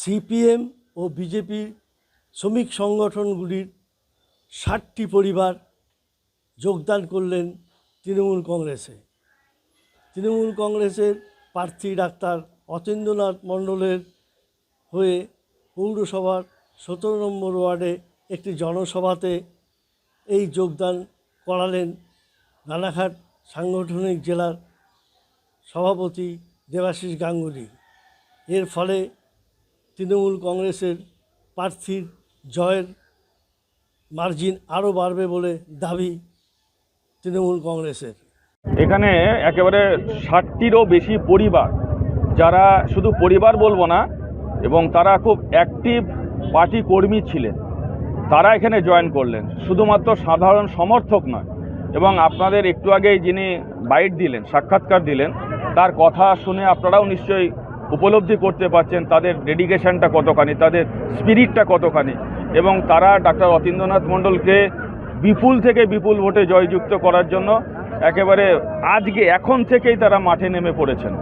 CPM ও বিজেপির শ্রমিক সংগঠনগুলির 60টি পরিবার যোগদান করলেন তৃণমূল কংগ্রেসে। তৃণমূল কংগ্রেসের প্রার্থী ডাক্তার অতীন্দ্রনাথ মণ্ডলের হয়ে পৌরসভার 17 নম্বর ওয়ার্ডে একটি জনসভাতে এই যোগদান করালেন রানাঘাট সাংগঠনিক জেলার সভাপতি দেবাশিস গাঙ্গুলি। এর ফলে তৃণমূল কংগ্রেসের প্রার্থীর জয়ের মার্জিন আরও বাড়বে বলে দাবি তৃণমূল কংগ্রেসের। এখানে একেবারে 60টিরও বেশি পরিবার, যারা শুধু পরিবার বলবো না, এবং তারা খুব অ্যাক্টিভ পার্টি কর্মী ছিলেন, তারা এখানে জয়েন করলেন। শুধুমাত্র সাধারণ সমর্থক নয়, এবং আপনাদের একটু আগেই যিনি বাইট দিলেন, সাক্ষাৎকার দিলেন, তার কথা শুনে আপনারাও নিশ্চয়ই উপলব্ধি করতে পারছেন তাদের ডেডিকেশনটা কতখানি, তাদের স্পিরিটটা কতখানি, এবং তারা ডাক্তার অতীন্দ্রনাথ মণ্ডলকে বিপুল থেকে বিপুল ভোটে জয়যুক্ত করার জন্য একেবারে আজকে এখন থেকেই তারা মাঠে নেমে পড়েছেন।